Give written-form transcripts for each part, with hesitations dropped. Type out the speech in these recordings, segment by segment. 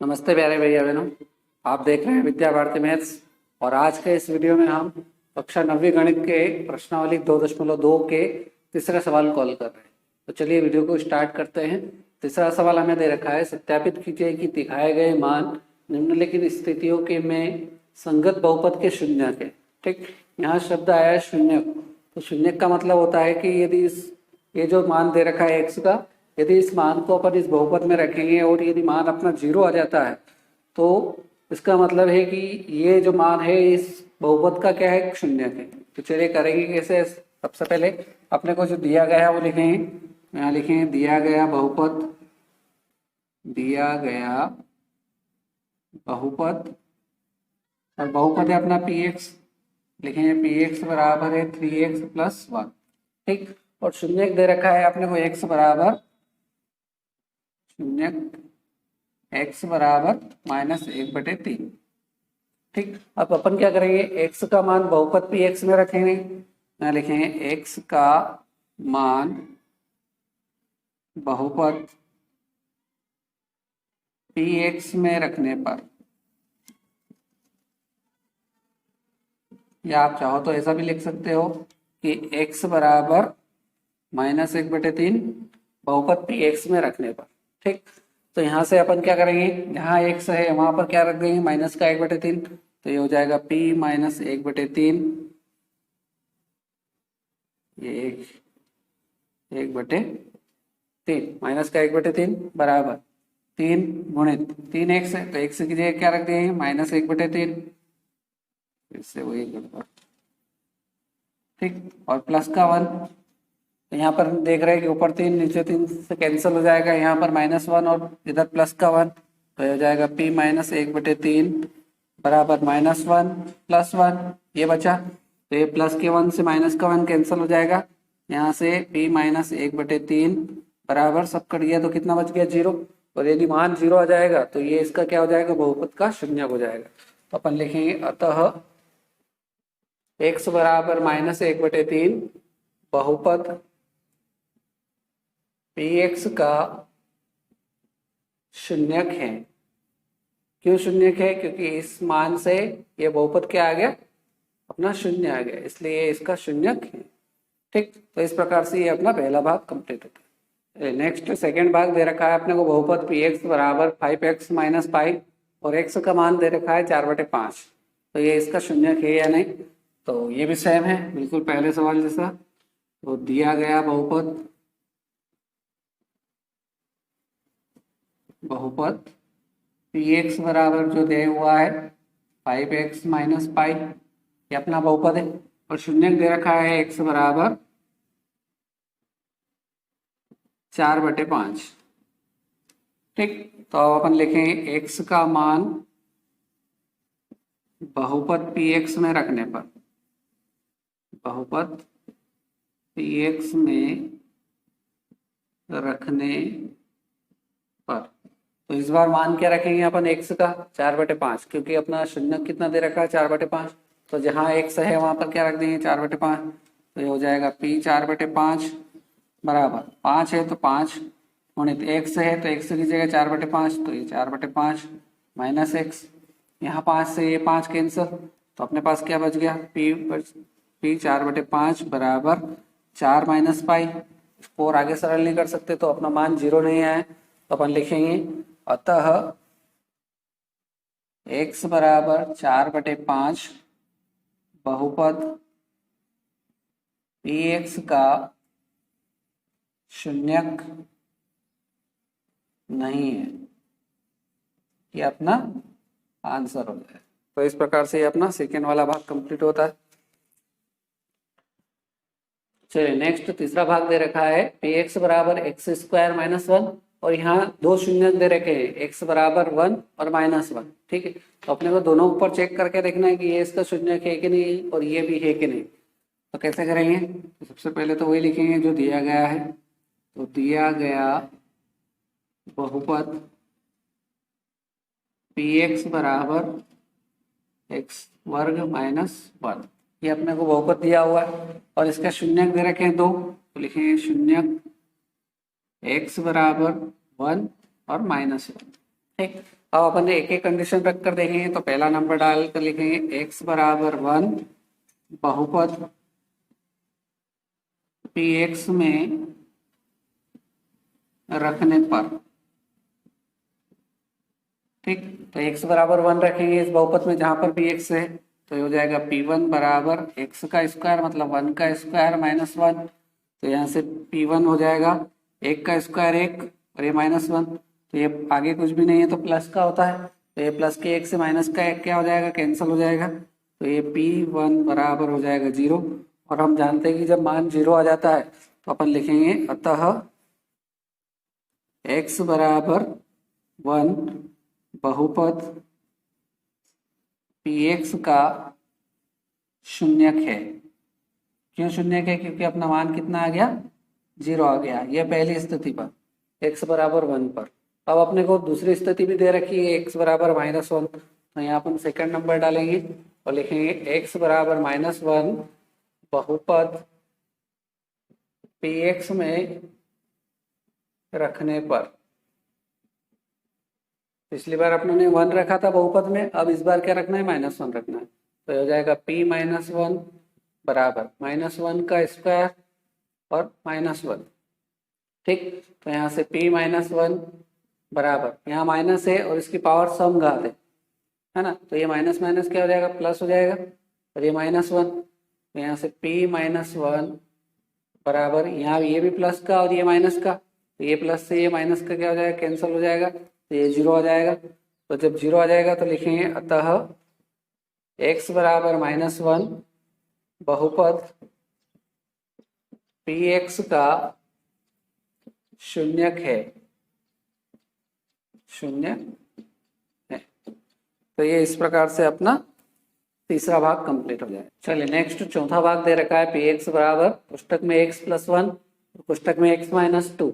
नमस्ते प्यारे भैया बहनों। आप देख रहे हैं विद्या भारती मैथ्स और आज के इस वीडियो में हम कक्षा 9वीं गणित के प्रश्नावली 2.2 के तीसरा सवाल कॉल कर रहे हैं। तो चलिए वीडियो को स्टार्ट करते हैं। तीसरा सवाल हमें दे रखा है, सत्यापित कीजिए कि दिखाए गए मान निम्नलिखित स्थितियों के में संगत बहुपद के शून्यक है। ठीक, यहाँ शब्द आया है शून्यक। तो शून्यक का मतलब होता है कि यदि ये जो मान दे रखा है x का, यदि इस मान को अपन इस बहुपद में रखेंगे और यदि मान अपना 0 आ जाता है तो इसका मतलब है कि ये जो मान है इस बहुपद का क्या है, शून्यक है। तो चलिए करेंगे कैसे। सबसे पहले अपने को जो दिया गया है वो लिखेंगे। यहाँ लिखेंगे दिया गया बहुपद और बहुपद है अपना px। लिखेंगे px बराबर है 3x + 1। ठीक, और शून्यक दे रखा है अपने को x बराबर -1/3। ठीक, अब अपन क्या करेंगे, x का मान बहुपद px में रखेंगे। यहाँ लिखेंगे x का मान बहुपद px में रखने पर, या आप चाहो तो ऐसा भी लिख सकते हो कि x बराबर -1/3 बहुपद px में रखने पर। ठीक, तो यहाँ से अपन क्या करेंगे, यहाँ x है वहां पर क्या रख देंगे, माइनस का 1/3। तो ये हो जाएगा p - 1/3, ये 1/3 माइनस का 1/3 बराबर 3 गुणित 3x है तो x की जगह क्या रख देंगे, -1/3, इससे वही गड़बड़। ठीक, और प्लस का 1। तो यहाँ पर देख रहे हैं कि ऊपर 3 नीचे 3 से कैंसिल हो जाएगा, यहाँ पर -1 और इधर प्लस का 1। तो ये हो जाएगा p - 1/3 बराबर -1 + 1, ये बचा। तो ये प्लस के 1 से माइनस का 1 कैंसिल हो जाएगा, यहाँ से p - 1/3 बराबर सब कट गया तो कितना बच गया, 0। और यदि मान 0 आ जाएगा तो ये इसका क्या हो जाएगा, बहुपद का शून्यक हो जाएगा। तो अपन लिखेंगे अतः x बराबर -1/3 बहुपद px का शून्यक है। क्यों शून्यक है, क्योंकि इस मान से ये बहुपद क्या आ गया, अपना शून्य आ गया, इसलिए इसका शून्यक है। ठीक, तो इस प्रकार से ये अपना पहला भाग कंप्लीट होता है। नेक्स्ट सेकंड भाग दे रखा है अपने को बहुपद px बराबर 5x - पाई और x का मान दे रखा है 4/5। तो ये इसका शून्यक है या नहीं, तो ये भी सेम है बिल्कुल पहले सवाल जैसा। तो दिया गया बहुपद px बराबर जो दे हुआ है 5x - पाई, ये अपना बहुपद है, और शून्यक दे रखा है x बराबर 4/5। ठीक, तो अब अपन लिखेंगे x का मान बहुपद px में रखने पर, बहुपद px में रखने पर, तो इस बार मान क्या रखेंगे अपन x का 4/5, क्योंकि अपना शून्यक कितना दे रखा है 4/5। तो जहाँ x है वहां पर क्या रख देंगे, 4/5। तो ये हो जाएगा p 4/5 बराबर 5 है तो 5 गुणित x है तो x की जगह 4/5, तो ये 4/5 माइनस x, यहाँ 5 से ये 5 कैंसिल, तो अपने पास क्या बच गया, p 4/5 बराबर 4 - पाई। इसको और आगे सरल नहीं कर सकते तो अपना मान 0 नहीं आया, तो अपन लिखेंगे अतः x बराबर 4/5 बहुपद px का शून्यक नहीं है, ये अपना आंसर हो जाए। तो इस प्रकार से ये अपना सेकेंड वाला भाग कंप्लीट होता है। चलिए नेक्स्ट तीसरा भाग दे रखा है px बराबर x² - 1 और यहाँ दो शून्यक दे रखे हैं x बराबर 1 और -1। ठीक है, तो अपने को दोनों ऊपर चेक करके देखना है कि ये इसका शून्यक है कि नहीं और ये भी है कि नहीं। तो कैसे करेंगे, तो सबसे पहले तो वही लिखेंगे जो दिया गया है। तो दिया गया बहुपद px बराबर x² - 1, ये अपने को बहुपद दिया हुआ है और इसका शून्यक दे रखे हैं 2, तो लिखेंगे शून्यक x बराबर 1 और -1। ठीक, अब अपन एक एक कंडीशन रख कर देखेंगे। तो पहला नंबर डाल कर लिखेंगे x बराबर 1 बहुपद px में रखने पर। ठीक, तो x बराबर 1 रखेंगे इस बहुपद में जहां पर px है, तो ये हो जाएगा p1 बराबर x का स्क्वायर मतलब 1 का स्क्वायर माइनस 1। तो यहाँ से p1 हो जाएगा 1 का स्क्वायर 1 और ये माइनस 1, तो ये आगे कुछ भी नहीं है तो प्लस का होता है, तो ये प्लस के 1 से माइनस का 1 क्या हो जाएगा, कैंसिल हो जाएगा। तो ये p1 बराबर हो जाएगा 0। और हम जानते हैं कि जब मान 0 आ जाता है तो अपन लिखेंगे अतः x बराबर 1 बहुपद px का शून्यक है। क्यों शून्यक है, क्योंकि अपना मान कितना आ गया, 0 आ गया। यह पहली स्थिति पर x बराबर 1 पर। अब अपने को दूसरी स्थिति भी दे रखी है x बराबर -1, तो यहाँ अपन सेकंड नंबर डालेंगे और लिखेंगे x बराबर -1 बहुपद px में रखने पर। पिछली बार अपने ने 1 रखा था बहुपद में, अब इस बार क्या रखना है, -1 रखना है। तो हो जाएगा p -1 बराबर -1 का स्क्वायर और -1। ठीक, तो यहाँ से p -1 बराबर, यहाँ माइनस है और इसकी पावर सम घात है ना, तो ये माइनस माइनस क्या हो जाएगा, प्लस हो जाएगा और ये -1। तो यहाँ से p -1 बराबर, यहाँ ये भी प्लस का और ये माइनस का, तो ये प्लस से ये माइनस का क्या हो जाएगा, कैंसिल हो जाएगा, तो ये 0 आ जाएगा। तो जब 0 आ जाएगा तो लिखेंगे अतः x बराबर -1 बहुपद px का शून्यक है, शून्य है। तो ये इस प्रकार से अपना तीसरा भाग कंप्लीट हो जाए। चलिए नेक्स्ट चौथा भाग दे रखा है px बराबर पुस्तक में x + 1 पुस्तक में x - 2,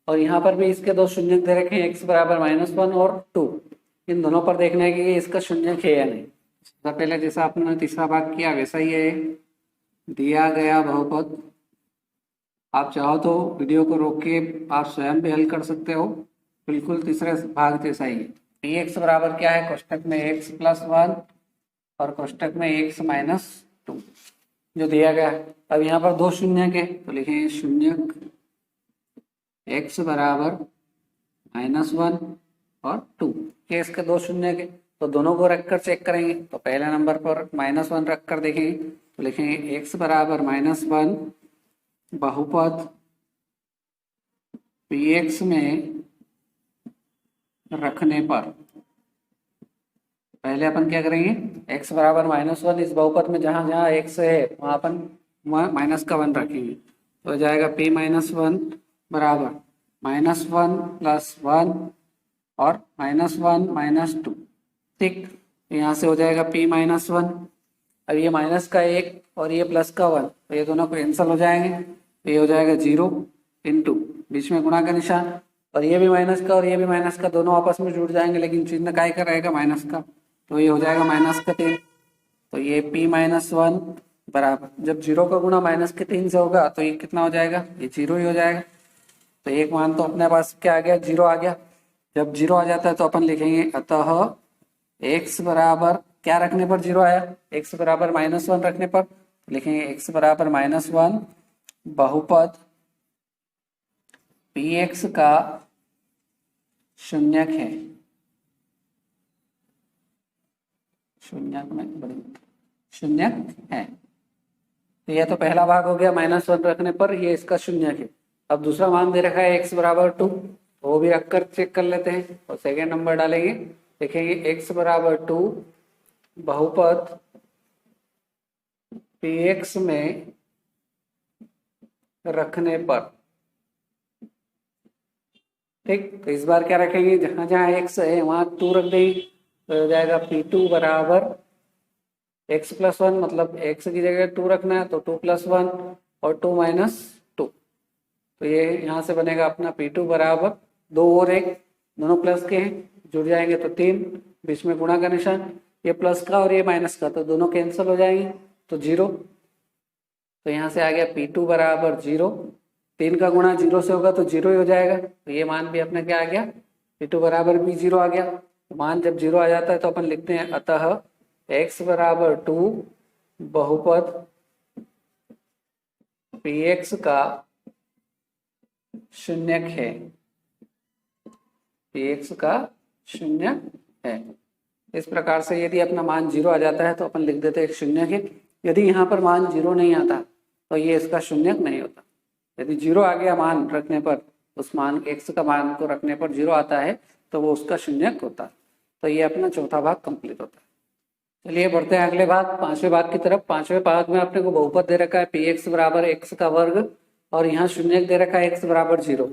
और यहाँ पर भी इसके दो शून्यक दे रखे हैं x बराबर -1 और 2। इन दोनों पर देखना है कि इसका शून्यक है या नहीं। सबसे पहले जैसा आपने तीसरा भाग किया वैसा ही है, दिया गया बहुपद। आप चाहो तो वीडियो को रोक के आप स्वयं भी हल कर सकते हो, बिल्कुल तीसरे भाग जैसा ही है। px बराबर क्या है, कोष्टक में x + 1 और कोष्टक में x - 2 जो दिया गया है। अब यहाँ पर दो शून्यक है तो लिखेंगे शून्यक x बराबर -1 और 2। ये इसके दो शून्यक है तो दोनों को रखकर चेक करेंगे। तो पहले नंबर पर -1 रख कर देखेंगे तो लिखेंगे x बराबर -1 बहुपद px में रखने पर। पहले अपन क्या करेंगे, x बराबर -1 इस बहुपद में जहां जहां x है वहां अपन माइनस का 1 रखेंगे, तो हो जाएगा p -1 बराबर -1 + 1 और -1 - 2। ठीक, यहाँ से हो जाएगा p -1। अब ये माइनस का 1 और ये प्लस का 1, तो ये दोनों कैंसिल हो जाएंगे, तो ये हो जाएगा 0 × बीच में गुणा का निशान, और ये भी माइनस का और ये भी माइनस का, दोनों आपस में जुड़ जाएंगे लेकिन चिन्ह काय का रहेगा, माइनस का, तो ये हो जाएगा -3। तो ये p -1 बराबर, जब 0 का गुणा -3 से होगा तो ये कितना हो जाएगा, ये 0 ही हो जाएगा। तो एक मान तो अपने पास क्या आ गया, 0 आ गया। जब 0 आ जाता है तो अपन लिखेंगे अतः x बराबर, क्या रखने पर 0 आया, x बराबर -1 रखने पर लिखेंगे x बराबर -1 बहुपद px का शून्यक है। शून्यक में बड़ी शून्यक है। तो यह तो पहला भाग हो गया, -1 रखने पर ये इसका शून्यक है। अब दूसरा मान दे रखा है x बराबर 2, वो भी रखकर चेक कर लेते हैं और सेकेंड नंबर डालेंगे, देखेंगे x बराबर 2 बहुपद px में रखने पर। ठीक, तो इस बार क्या रखेंगे, जहां जहां x है वहां 2 रख देंगे, तो हो जाएगा p2 बराबर x + 1, मतलब x की जगह 2 रखना है तो 2 + 1 और 2 - 2। तो ये यहाँ से बनेगा अपना p2 बराबर 2 और 1 दोनों प्लस के हैं, जुड़ जाएंगे तो 3, बीच में गुणा का निशान, ये प्लस का और ये माइनस का, तो दोनों कैंसिल हो जाएंगे तो 0। तो यहाँ से आ गया p2 बराबर 0, 3 का गुणा 0 से होगा तो 0 ही हो जाएगा, तो ये मान भी अपना क्या आ गया, p2 बराबर p जीरो आ गया। तो मान जब जीरो आ जाता है तो अपन लिखते हैं अतः x बराबर 2 बहुपद px का शून्यक है, px का शून्यक है। इस प्रकार से यदि अपना मान जीरो आ जाता है तो अपन लिख देते हैं शून्यक है। यदि यहाँ पर मान जीरो नहीं आता तो ये इसका शून्यक नहीं होता। यदि जीरो आ गया मान रखने पर, उस मान x का मान को रखने पर जीरो आता है तो वो उसका शून्यक होता है। तो ये अपना चौथा भाग कंप्लीट होता है। चलिए बढ़ते हैं अगले भाग, पांचवें भाग की तरफ। पांचवें भाग में अपने को बहुपद दे रखा है px बराबर x का वर्ग और यहाँ शून्यक दे रखा है x बराबर 0।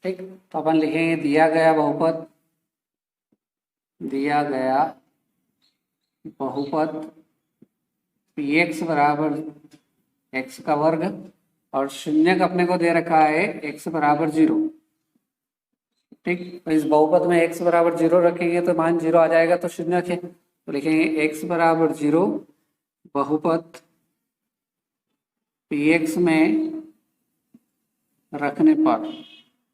ठीक, तो अपन लिखेंगे दिया गया बहुपद px बराबर x का वर्ग और शून्यक अपने को दे रखा है x बराबर 0। ठीक, तो इस बहुपद में x बराबर 0 रखेंगे तो मान 0 आ जाएगा तो शून्यक है। तो लिखेंगे x बराबर 0 बहुपद px में रखने पर।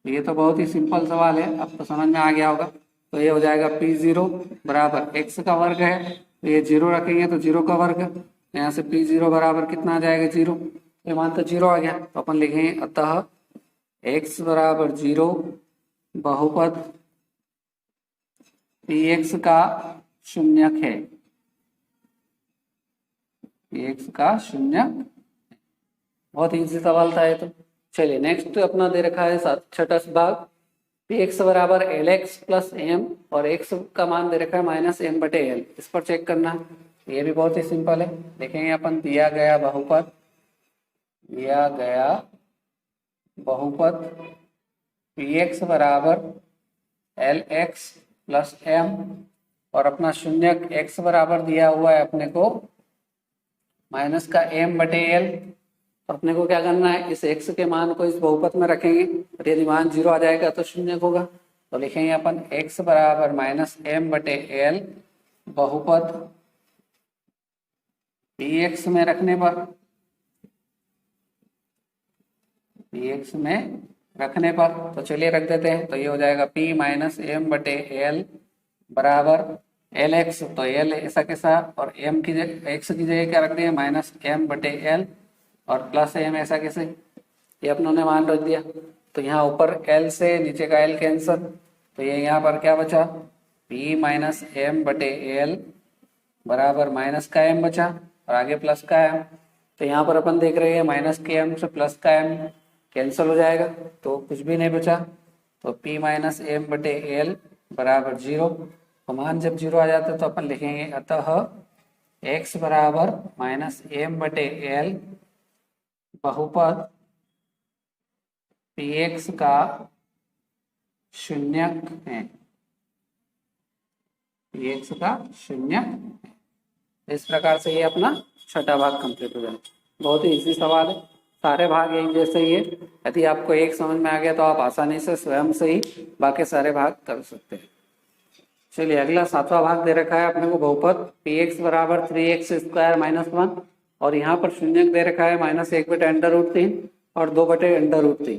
ये तो बहुत ही सिंपल सवाल है, अब तो समझ में आ गया होगा। तो ये हो जाएगा p0 बराबर x का वर्ग है, तो ये 0 रखेंगे तो 0 का वर्ग, यहाँ से p0 बराबर कितना आ जाएगा 0। ये मान तो 0 आ गया। तो अपन लिखेंगे अतः x बराबर 0 बहुपद px का शून्यक है, px का शून्यक। बहुत इजी सवाल था ये तो। चलिए नेक्स्ट अपना दे रखा है छठा भाग, px बराबर lx प्लस m और x का मान दे रखा है माइनस m बटे l। इस पर चेक करना है, ये भी बहुत ही सिंपल है। देखेंगे अपन दिया गया बहुपद px बराबर lx प्लस m और अपना शून्यक x बराबर दिया हुआ है अपने को माइनस का m बटे l। अपने को क्या करना है, इस x के मान को इस बहुपद में रखेंगे और यदि मान 0 आ जाएगा तो शून्यक होगा। तो लिखेंगे अपन x बराबर माइनस m बटे l बहुपद px में रखने पर, तो चलिए रख देते हैं। तो ये हो जाएगा p माइनस m बटे l बराबर lx, तो l ऐसा कैसा और m की जगह x की जगह क्या रख दिया माइनस m बटे l और प्लस m ऐसा कैसे, ये अपनों ने मान रख दिया। तो यहाँ ऊपर l से नीचे का l कैंसर, तो ये यहाँ पर क्या बचा p माइनस m बटे l बराबर माइनस का m बचा और आगे प्लस का m। तो यहाँ पर अपन देख रहे हैं माइनस के m से प्लस का m कैंसिल हो जाएगा तो कुछ भी नहीं बचा। तो p माइनस m बटे l बराबर 0। तो मान जब 0 आ जाता है तो अपन लिखेंगे अतः x बराबर माइनस m बटे l बहुपद px का शून्यक है, px का शून्यक है। इस प्रकार से ये अपना छठा भाग कंप्लीट हो जाए। बहुत ही इजी सवाल है, सारे भाग एक जैसे ही है। यदि आपको एक समझ में आ गया तो आप आसानी से स्वयं से ही बाकी सारे भाग कर सकते हैं। चलिए अगला सातवां भाग दे रखा है अपने को बहुपद px बराबर 3x स्क्वायर माइनस 1 और यहाँ पर शून्यक दे रखा है माइनस 1 बटे अंडर रूट 3 और 2 बटे अंडर रूट 3।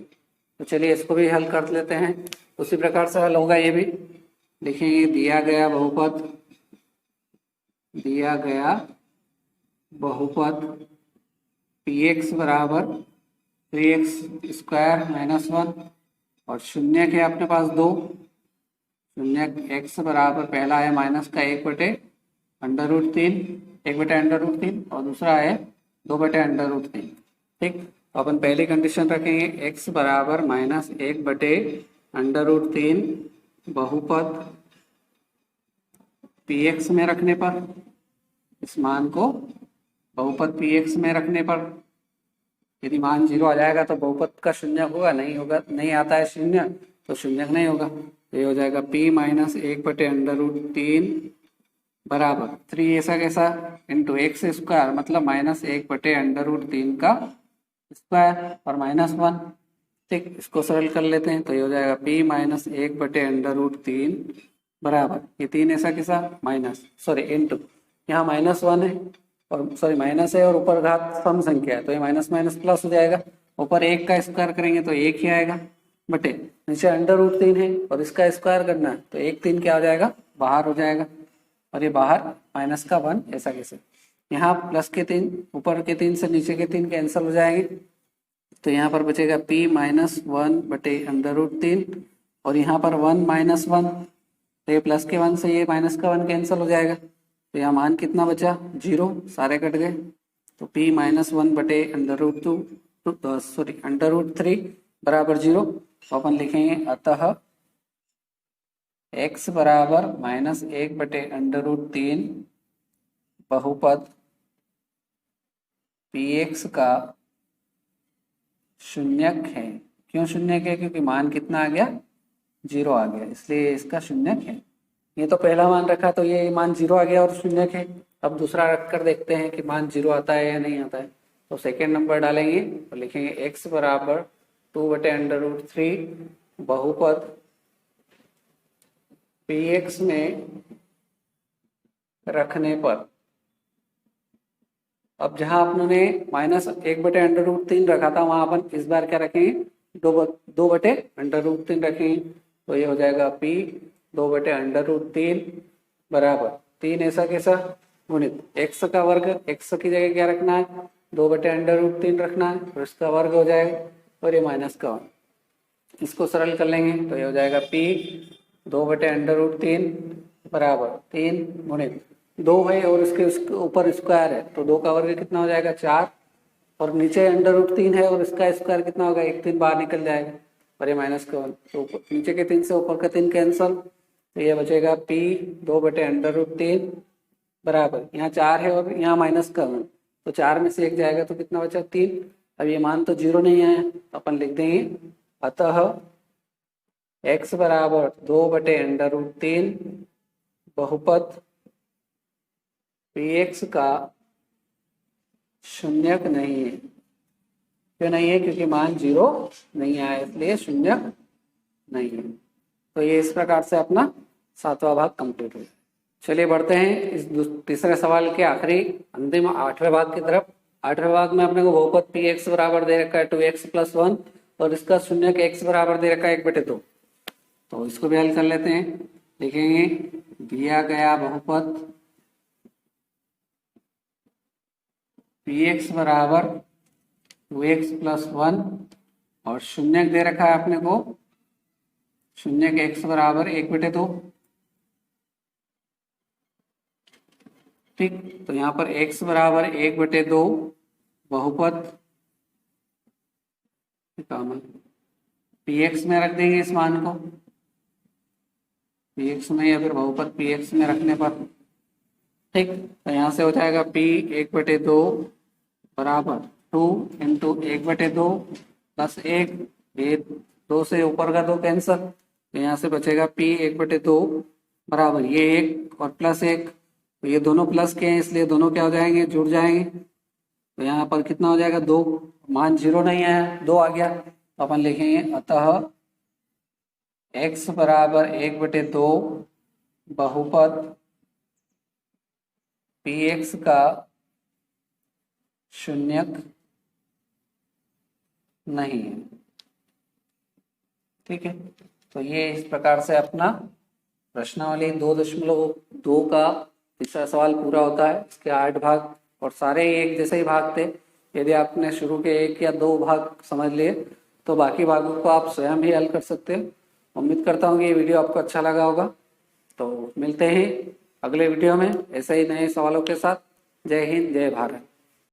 तो चलिए इसको भी हल कर लेते हैं, उसी प्रकार से हल होगा ये भी। लिखेंगे दिया गया बहुपद px बराबर 3x स्क्वायर माइनस 1 और शून्यक है अपने पास 2, शून्यक x बराबर पहला है माइनस का 1 बटे अंडर रूट 3 और दूसरा है 2 बटे अंडर रूट 3। ठीक, तो अपन पहली कंडीशन रखेंगे x बराबर माइनस 1 बटे अंडर रूट 3 बहुपद px में रखने पर, इस मान को बहुपद px में रखने पर यदि मान 0 आ जाएगा तो बहुपद का शून्यक होगा, नहीं आता है शून्य तो शून्यक नहीं होगा। तो ये हो जाएगा p माइनस 1 बटे अंडर रूट 3 बराबर 3 ऐसा कैसा इंटू एक्स स्क्वायर मतलब माइनस 1 बटे अंडर रूट 3 का स्क्वायर और माइनस 1। ठीक, इसको सरल कर लेते हैं तो ये हो जाएगा p माइनस 1 बटे अंडर रूट 3 बराबर ये 3 ऐसा कैसा माइनस इंटू यहाँ माइनस 1 है और माइनस है और ऊपर घात सम संख्या है तो ये माइनस माइनस प्लस हो जाएगा। ऊपर 1 का स्क्वायर करेंगे तो 1 ही आएगा बटे नीचे √3 है और इसका स्क्वायर करना है तो 1 3 क्या हो जाएगा, बाहर हो जाएगा, और ये बाहर -1 ऐसा कैसे। यहाँ प्लस के 3 ऊपर के 3 से नीचे के 3 कैंसिल हो जाएंगे, तो यहाँ पर बचेगा p -1 बटे √3 और यहाँ पर 1 -1, तो ये प्लस के 1 से ये माइनस का 1 कैंसिल हो जाएगा, तो यहाँ मान कितना बचा, 0, सारे कट गए, तो p -1 बटे √3 बराबर 0। तो अपन लिखेंगे अतः x बराबर -1 बटे √3 बहुपद px का शून्यक है। क्यों शून्यक है, क्योंकि मान कितना आ गया, 0 आ गया, इसलिए इसका शून्यक है। ये तो पहला मान रखा तो ये मान 0 आ गया और शून्यक है। अब दूसरा रख कर देखते हैं कि मान 0 आता है या नहीं आता है। तो सेकेंड नंबर डालेंगे तो लिखेंगे x बराबर 2 बटे √3 बहुपद px में रखने पर, अब जहां अपने -1 बटे √3 रखा था वहां अपन इस बार क्या रखेंगे, 2 बटे √3 रखेंगे, तो ये हो जाएगा p 2 बटे √3 बराबर 3 ऐसा कैसा गुणित x का वर्ग, x की जगह क्या रखना है, 2 बटे √3 रखना है, और इसका वर्ग हो जाएगा और ये माइनस का 1, इसको सरल कर लेंगे तो ये हो जाएगा p 2 बटे √3 बराबर 3 गुणित 2 है और इसके ऊपर स्क्वायर है तो 2 का वर्ग कितना हो जाएगा, 4, और नीचे √3 है और इसका स्क्वायर कितना होगा, 1 3 बाहर निकल जाएगा और ये माइनस का 1, तो नीचे के 3 से ऊपर का 3 कैंसल, तो ये बचेगा p 2 बटे √3 बराबर, यहाँ 4 है और यहाँ माइनस का 1, तो 4 में से 1 जाएगा तो कितना बचा, 3। अब ये मान तो 0 नहीं आया तो अपन लिख देंगे अतः x बराबर 2 बटे √3 बहुपद px का शून्यक नहीं है। क्यों नहीं है, क्योंकि मान 0 नहीं आया इसलिए शून्यक नहीं है। तो ये इस प्रकार से अपना 7वां भाग कंप्लीट हो गया। चलिए बढ़ते हैं इस तीसरे सवाल के आखिरी अंतिम 8वें भाग की तरफ। 8वें भाग में अपने को बहुपद px बराबर दे रखा है 2x + 1 और इसका शून्यक x बराबर दे रखा है 1/2। तो इसको भी हल कर लेते हैं। लिखेंगे दिया गया बहुपद px बराबर 2x + 1 और शून्यक दे रखा है अपने को, शून्यक x बराबर 1/2। ठीक, तो यहाँ पर x बराबर 1/2 बहुपद px में रख देंगे इस मान को, px में या फिर बहुपद px में रखने पर, ठीक, तो यहाँ से हो जाएगा p 1/2 बराबर 2 × 1/2 प्लस 1, ये 2 से ऊपर का 2 कैंसल, तो यहाँ से बचेगा p 1/2 बराबर ये 1 और प्लस 1, तो ये दोनों प्लस के हैं इसलिए दोनों क्या हो जाएंगे, जुड़ जाएंगे। तो यहाँ पर कितना हो जाएगा, 2, मान 0 नहीं आया, 2 आ गया, तो अपन लिखेंगे अतः x बराबर 1/2 बहुपद px का शून्यक नहीं है। ठीक है, तो ये इस प्रकार से अपना प्रश्नावली 2.2 का तीसरा सवाल पूरा होता है। इसके 8 भाग और सारे एक जैसे ही भाग थे। यदि आपने शुरू के 1 या 2 भाग समझ लिए तो बाकी भागों को आप स्वयं ही हल कर सकते हैं। उम्मीद करता हूँ कि ये वीडियो आपको अच्छा लगा होगा। तो मिलते हैं अगले वीडियो में ऐसे ही नए सवालों के साथ। जय हिंद, जय भारत।